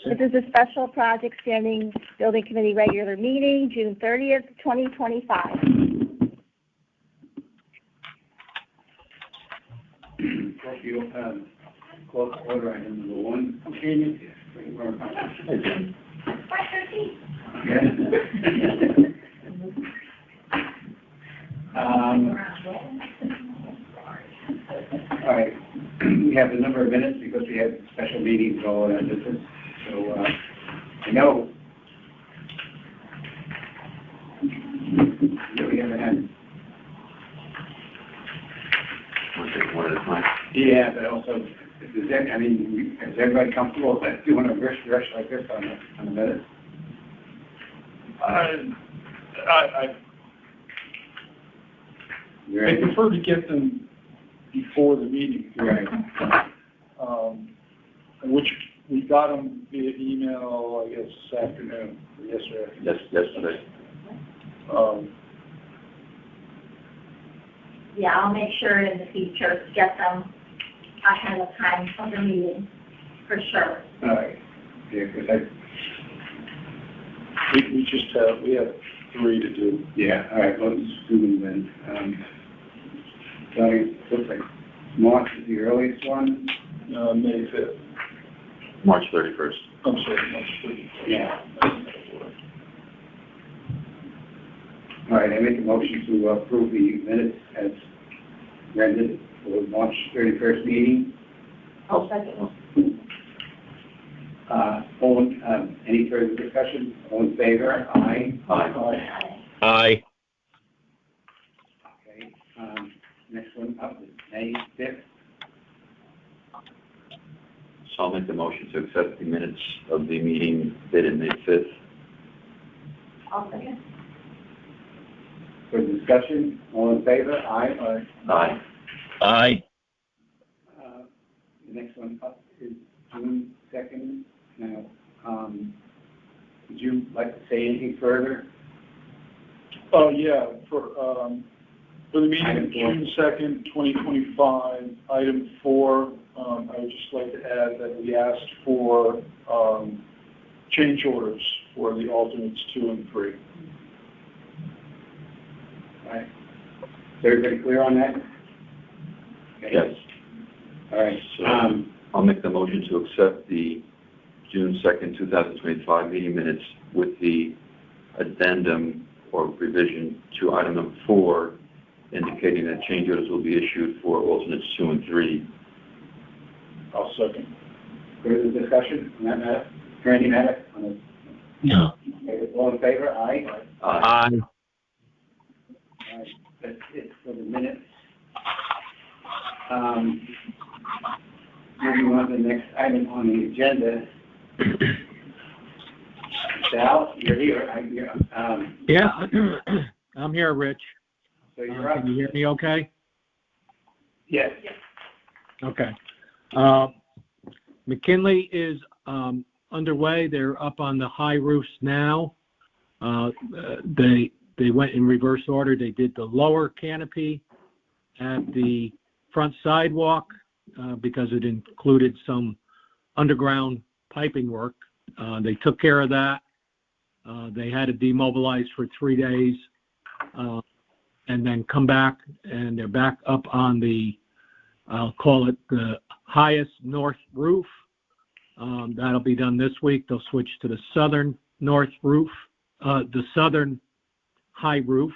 This is a special project standing building committee regular meeting, June 30th, 2025. Thank you. Close order item number 1. Okay. All right. We have a number of minutes because we have special meetings all in our business. So I know we haven't had. One at a time. Yeah, but also, is everybody comfortable with doing a rush like this on the minutes? I prefer to get them before the meeting. Right. Which we got them via email, I guess, this afternoon, or yesterday. Yesterday. Yeah, I'll make sure in the future to get them ahead of time for the meeting, for sure. All right. Yeah, because we have 3 to do. yeah, all right, let's do them then. Starting, looks like March is the earliest one. May 5th. March 31st. I'm sorry, March 31st. Yeah. All right, I make a motion to approve the minutes as rendered for March 31st meeting. I'll second. Any further discussion? All in favor? Aye. Aye. Aye. Okay, next one up is May 5th. So I'll make the motion to accept the minutes of the meeting dated May 5th. I'll second. For discussion, all in favor? Aye. Aye. Aye. The next one up is June 2nd. Now, would you like to say anything further? Oh, yeah, for the meeting Item of June 2nd, 2025, item 4, I would just like to add that we asked for change orders for the alternates 2 and 3. All right. Is everybody clear on that? Okay. Yes. All right. So I'll make the motion to accept the June 2nd, 2025 meeting minutes with the addendum or revision to item number 4, indicating that change orders will be issued for alternates 2 and 3. I'll second. Further discussion on that matter? Randy Maddox? No. Okay, all in favor? Aye. Aye. All right, that's it for the minutes. Moving on to the next item on the agenda. Sal, you're here. Yeah, I'm here, Rich. So you're up. Can you hear me okay? Yes. Okay. McKinley is underway. They're up on the high roofs now. They went in reverse order. They did the lower canopy at the front sidewalk because it included some underground piping work. They took care of that. They had to demobilize for 3 days and then come back, and they're back up on the, I'll call it the highest north roof. That'll be done this week. They'll switch to the southern north roof, the southern high roof,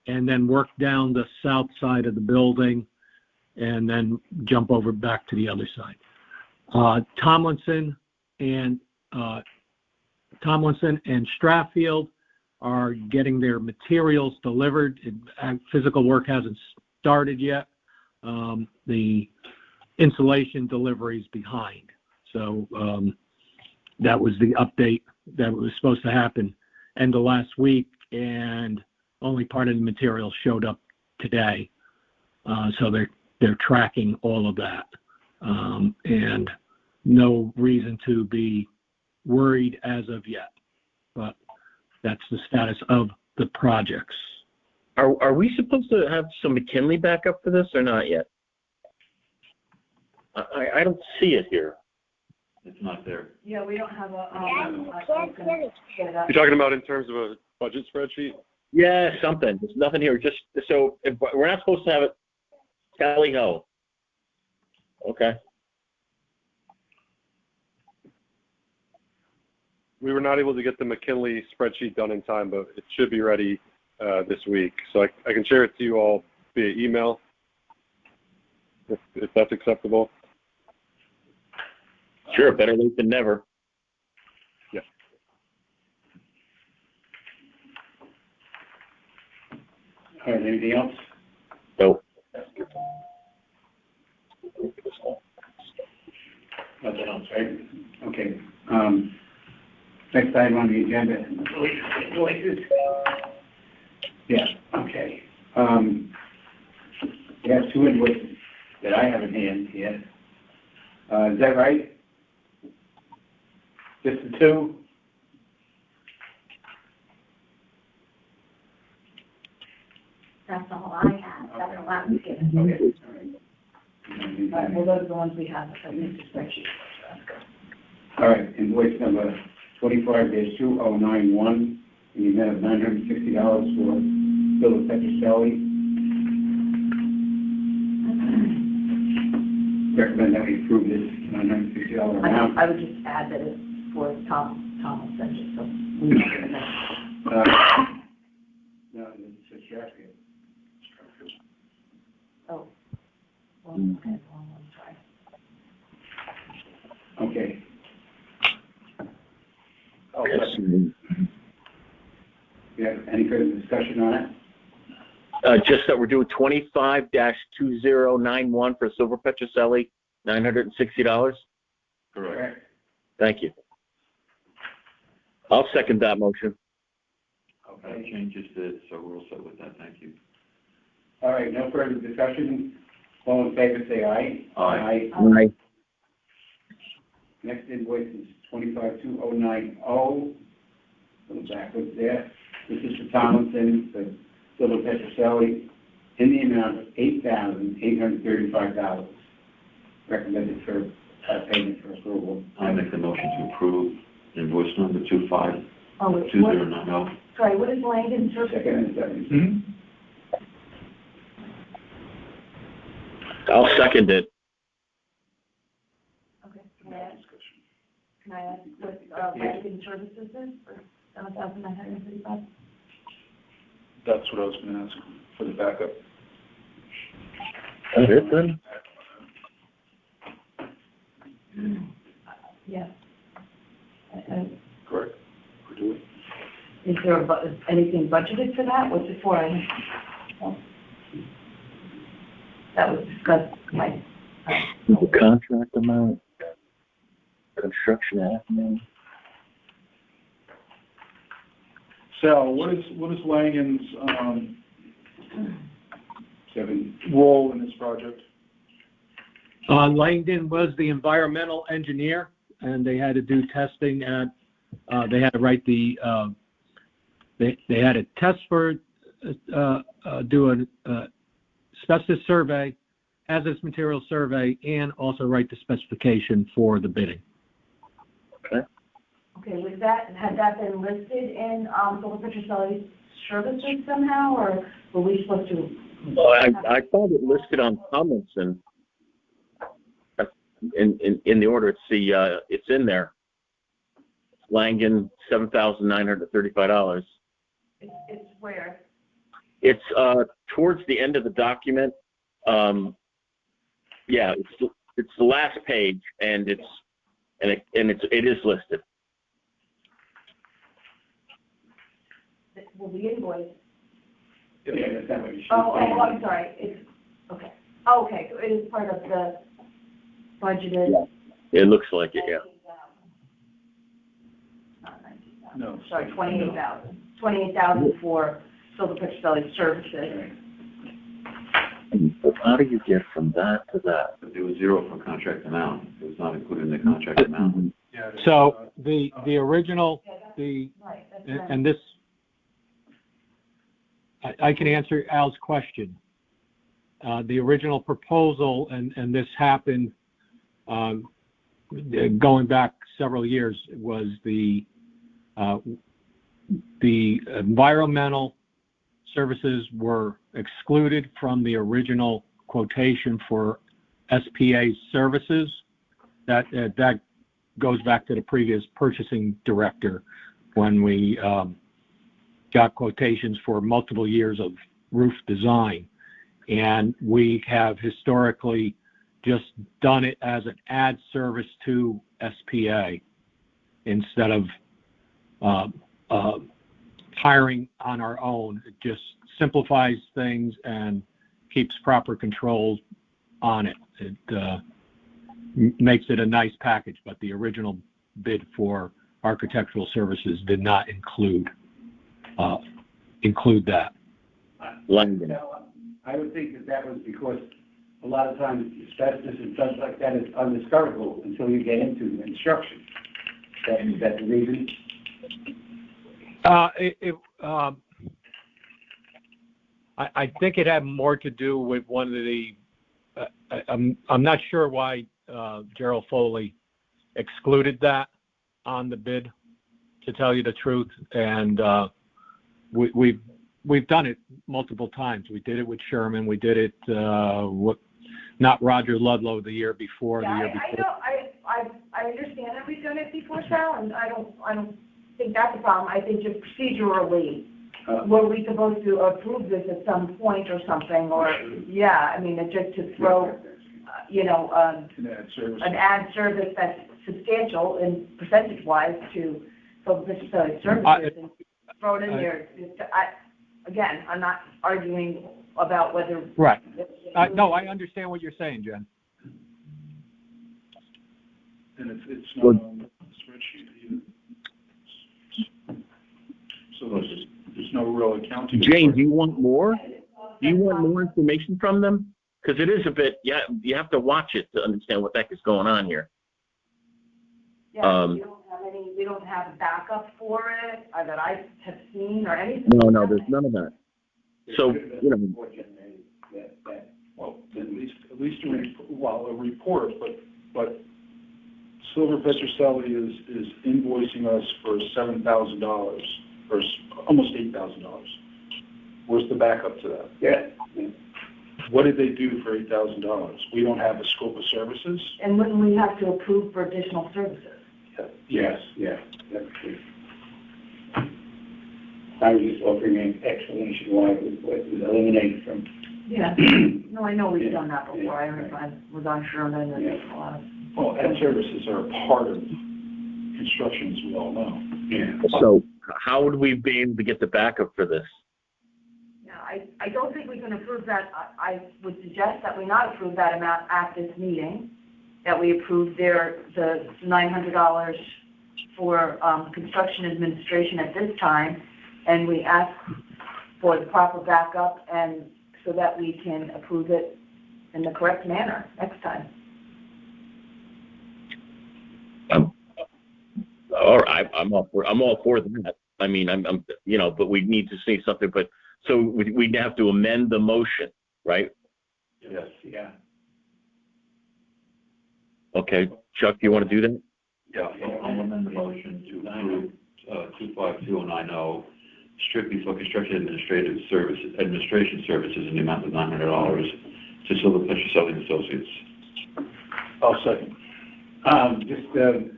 and then work down the south side of the building and then jump over back to the other side. Tomlinson and Stratfield are getting their materials delivered. Physical work hasn't started yet. The insulation delivery is behind. So that was the update that was supposed to happen end of last week, and only part of the materials showed up today. So they're tracking all of that, and no reason to be worried as of yet. But that's the status of the projects. Are we supposed to have some McKinley backup for this or not yet? I don't see it here. It's not there. Yeah, we don't have a, You're talking about in terms of a budget spreadsheet? Yeah, something. There's nothing here. Just so if we're not supposed to have it tally ho. Okay. We were not able to get the McKinley spreadsheet done in time, but it should be ready this week. So I can share it to you all via email, if that's acceptable. Sure, better late than never. Yeah. All right, anything else? So, Nothing else, right? Okay. Next item on the agenda, voices. Yeah, okay. We have two invoices that I have in hand here. Is that right? Just the two? That's all I have, that's all I was given. Okay. All well, right. those are the ones we have, so we need to spreadsheet. All right, invoice number 25-2091, in the amount of $960 for Philip Petroselli. Recommend that we approve this $960 amount. I would just add that it's for Tom will send it, so we know that. No, it's a Sheffield. Oh, well, okay, wrong one, sorry. Okay. yes. Do you have any further discussion on it? Just that we're doing 25-2091 for Silver Petroselli, $960. Correct. Thank you. I'll second that motion. That Okay. changes it, so we're all set with that. Thank you. All right, no further discussion. All in favor, say aye. Aye. Aye. Next invoice is 25-2090. A little backwards there. This is for Tomlinson, for Silver Petroselli, in the amount of $8,835. Recommended for payment for approval. I make the motion to approve invoice number 252090. Oh, wait, sorry, what is Langdon Service? Second and second. I'll second it. Okay, can I ask what, Langdon Services is for $7,935? That's what I was going to ask for the backup. Is it then? Yeah. Correct. We're doing. Is there anything budgeted for that? What's it for? That was discussed, like, The contract amount, construction admin. Sal, what is Langen's Seven. role in this project? Langdon was the environmental engineer, and they had to do testing at, they had to write the, they had to test for, do a asbestos survey, hazardous material survey, and also write the specification for the bidding. okay, had that been listed in, Silver Petroselli's services somehow, or were we supposed to? I thought it listed on Tomlinson. In the order, it's in there. Langen, $7,935. It's where? It's towards the end of the document. Yeah, it's the last page, and it is listed. Well, the invoice. Yeah, that's not what you should Oh, say. I'm sorry. It's okay. Oh, okay, so it is part of the budgeted. Yeah. It looks like it, yeah. Not 19,000. No. Sorry, 28,000. 28,000 for Silver Petroselli services. How do you get from that to that? But there was zero for contract amount. It was not included in the contract amount. Yeah. So the original, the, Right, that's right. and this, I can answer Al's question. The original proposal, and this happened going back several years, was the environmental services were excluded from the original quotation for SPA services. That goes back to the previous purchasing director when we got quotations for multiple years of roof design. And we have historically just done it as an add service to SPA instead of hiring on our own. It just simplifies things and keeps proper controls on it. It makes it a nice package, but the original bid for architectural services did not include that. Langdon. I would think that was because a lot of times asbestos and stuff like that is undiscoverable until you get into construction. Is that the reason? I think it had more to do with one of the. I'm not sure why Gerald Foley excluded that on the bid, to tell you the truth. And we've done it multiple times. We did it with Sherman. We did it not Roger Ludlow the year before. Yeah, the year before. I understand that we've done it before, Sal, and I don't think that's a problem. I think just procedurally, were we supposed to approve this at some point or something, or, yeah, I mean, just to throw, an ad service that's substantial in percentage-wise to Silver Fisher Selling Services and throw it in there. Again, I'm not arguing about whether. Right. No, I understand what you're saying, Jen. And it's not on the spreadsheet either. So there's no real accounting. Jane, do you want more? Do you want more information from them? Because it is a bit, yeah, you have to watch it to understand what the heck is going on here. Yeah, we don't have a backup for it that I have seen or anything. No, there's none of that. So, Well, at least a report, but Silver Petroselli is invoicing us for $7,000, or almost $8,000. Where's the backup to that? Yeah. What did they do for $8,000? We don't have a scope of services? And wouldn't we have to approve for additional services? Yes, yeah, that's true. I was just offering an explanation why it was eliminated from. Yeah. No, I know we've done that before. I was on Sherman and a lot of. Well, ad services are a part of construction, as we all know. Yeah. So how would we be able to get the backup for this? Yeah, I don't think we can approve that. I would suggest that we not approve that amount at this meeting, that we approve the $900 for construction administration at this time, and we ask for the proper backup and so that we can approve it in the correct manner next time. All right, I'm all for that. I mean, I'm but we need to see something. But so we'd have to amend the motion, right? Yes, yeah. Okay, Chuck, do you want to do that? Yeah, I'll amend the motion to approve 252090 strictly for construction administration services in the amount of $900 to Silver Petroselli Associates. I'll second. Just a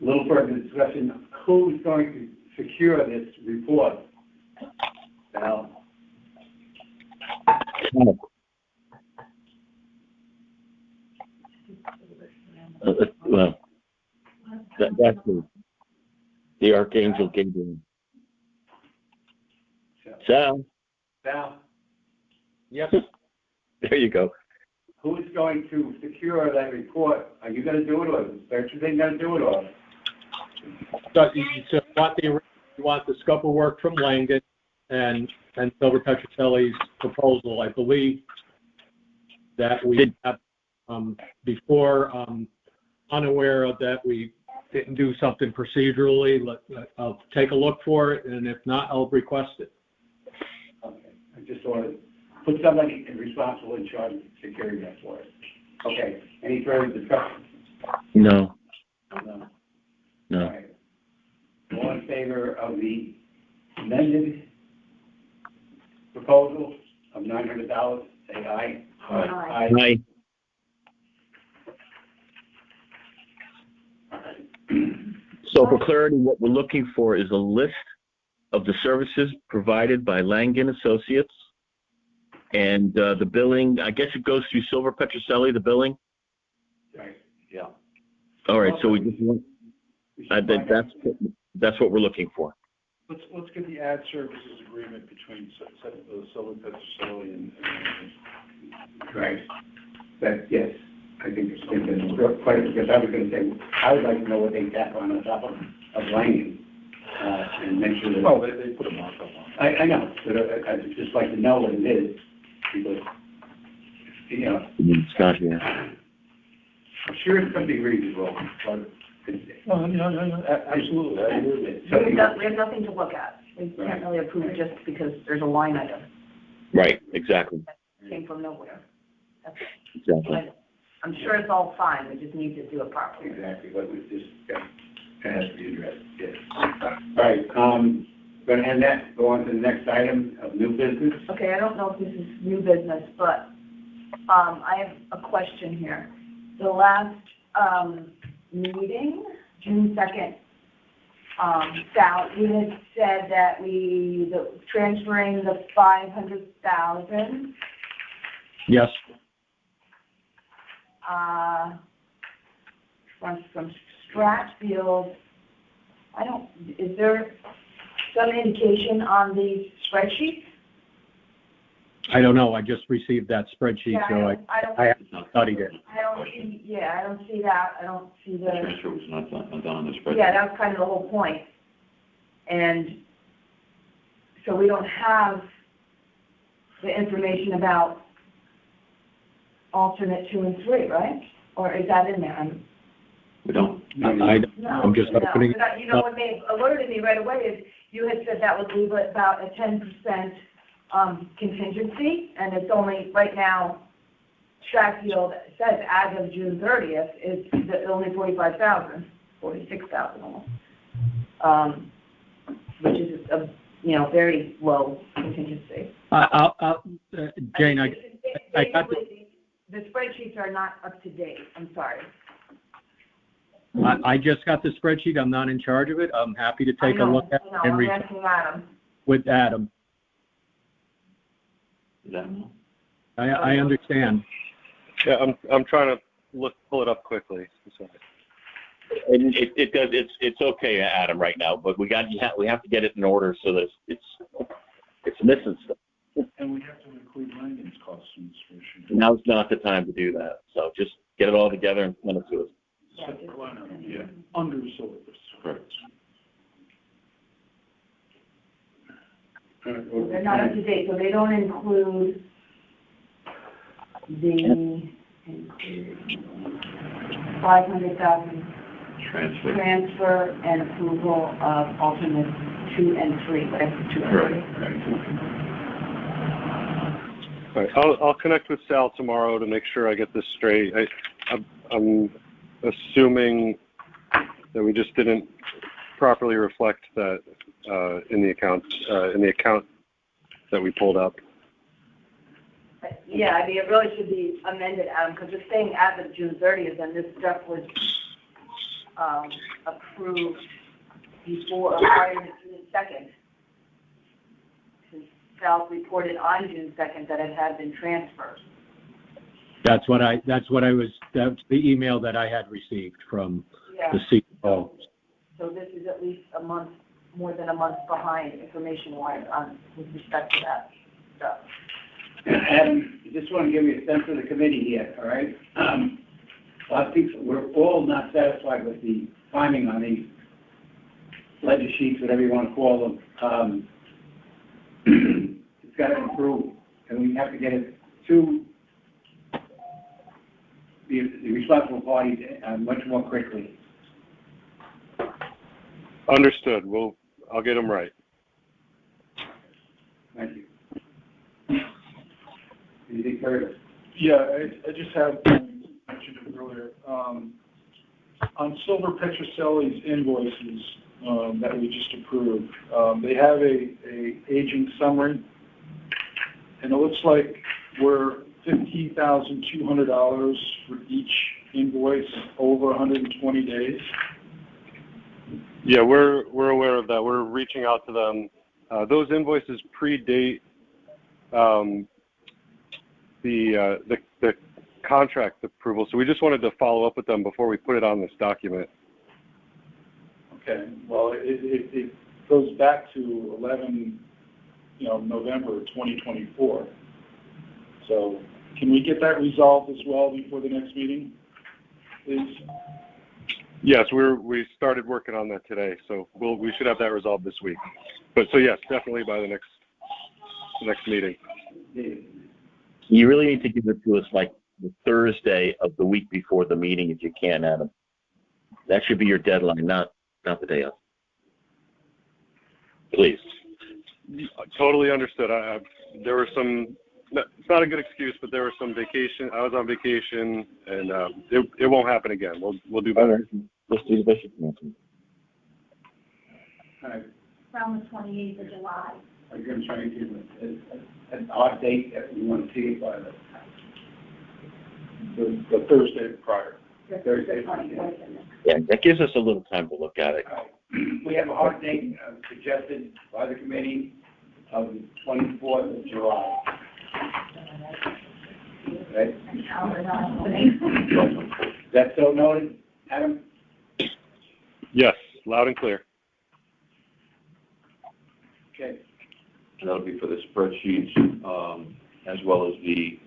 little further discussion. Who is going to secure this report? Al? Well, that's the Archangel Gabriel. Sal? Yes. There you go. Who is going to secure that report? Are you going to do it, or is Bertrand going to do it, or? So you want the scope of work from Langdon and Silver Petroselli's proposal. I believe that we have before unaware of that we didn't do something procedurally. I'll take a look for it, and if not, I'll request it. Okay, I just want to put somebody responsible in charge of securing that for us. Okay, any further discussion? No. No. All No. right. All in favor of the amended proposal of $900, say aye. Aye. Aye. So for clarity, what we're looking for is a list of the services provided by Langen Associates. And the billing, I guess it goes through Silver Petroselli, the billing? Right. Yeah. All right, so we just want, We should find out. that's what we're looking for. Let's get the ad services agreement between Silver Petroselli and Right. But yes, I think there's been quite, because I was gonna say, I would like to know what they tap on top of Langen, and make sure that. well, they put a markup on it. I know, but I'd just like to know what it is, because, you know, Scott, yeah. I'm sure it's something reasonable, but it's. No, absolutely. I agree with you. So, We have nothing to look at. We can't really approve it just because there's a line item Right, exactly, that came from nowhere. That's exactly. I'm sure it's all fine, we just need to do it properly. Exactly, what was just, has to be addressed, yes. All right, gonna end that, go on to the next item of new business. Okay, I don't know if this is new business, but I have a question here. The last meeting, June 2nd, Sal, you had said that transferring the 500,000 Yes, from Stratfield. Is there some indication on the spreadsheet? I don't know, I just received that spreadsheet, Yeah, so I haven't studied it. I don't see that, I don't see The the, transfer was not done on the spreadsheet. yeah, that was kind of the whole point. And so we don't have the information about alternate 2 and 3, right? Or is that in there? We don't. I'm just opening. No, you know what alerted me right away is you had said that would leave about a 10% contingency, and it's only, right now, Stratfield says as of June 30th, it's only 46,000 almost, which is a, very low contingency. Jane, I got the, Basically, the spreadsheets are not up to date, I'm sorry. I just got the spreadsheet, I'm not in charge of it, I'm happy to take a look at it and I'm read asking Adam. with Adam. Is that no? I understand. Yeah, I'm trying to pull it up quickly. I'm sorry. And it's okay, Adam, right now, but we have to get it in order so that it's missing stuff. And we have to include Langen's costs in the spreadsheet. Now's not the time to do that, so just get it all together and send it to us. Separate line item, yeah, under Silver. Correct. They're not up to date, so they don't include the 500,000 transfer and approval of alternate 2 and 3, whatever 2 and 3. All right, I'll connect with Sal tomorrow to make sure I get this straight. I'm assuming that we just didn't properly reflect that in the account that we pulled up. Yeah, I mean, it really should be amended, Adam, because it's saying as of June 30th, and this stuff was approved prior to June 2nd. Since Sal reported on June 2nd that it had been transferred. That's the email that I had received from Yeah. the CEO. So this is at least a month, more than a month behind information-wise with respect to that stuff. Adam, I just want to give you a sense of the committee here, all right? A lot of people, we're all not satisfied with the timing on these ledger sheets, whatever you want to call them. It's got to improve, and we have to get it to the responsible parties much more quickly. Understood. I'll get them right. Thank you. Anything further? Yeah, I just have, mentioned it earlier, On Silver Petroselli's invoices that we just approved, they have a aging summary, and it looks like we're $15,200 for each invoice over 120 days. Yeah, we're aware of that. We're reaching out to them. Those invoices predate the contract approval, so we just wanted to follow up with them before we put it on this document. Okay, well, it goes back to November 2024. So can we get that resolved as well before the next meeting, please? Yes, we started working on that today, so we should have that resolved this week. But so yes, definitely by the next meeting. You really need to give it to us like the Thursday of the week before the meeting if you can, Adam. That should be your deadline, not the day of. Please. Totally understood. There were some, it's not a good excuse, but there was some vacation. I was on vacation, and it won't happen again. We'll do better. Let's do the best you can. All right, Around the 28th of July. are you gonna try to give an odd date that we want to see it by The Thursday prior. Thursday? Yeah, that gives us a little time to look at it. We have a hard date suggested by the committee of the 24th of July. Right? Is that so noted, Adam? Yes, loud and clear. Okay. And that'll be for the spreadsheets, as well as the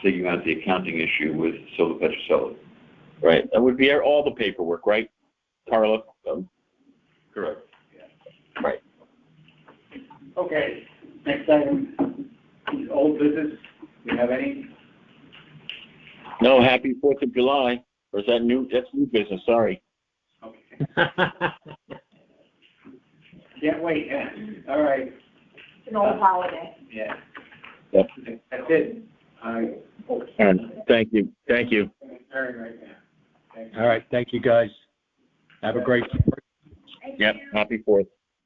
digging out the accounting issue with Silver Petroselli. Right. That would be all the paperwork, right, Carla? Correct. Yeah. Right. Okay, next item is old business. Do you have any? No, happy 4th of July. Or is that new? That's new business, sorry. Okay. Can't wait. Yeah. All right. It's an old holiday. Yeah. Yep. That's it. All right. And thank you. Thank you. Very right now. Thank you. All right, thank you, guys. Have a great. Yep, happy 4th.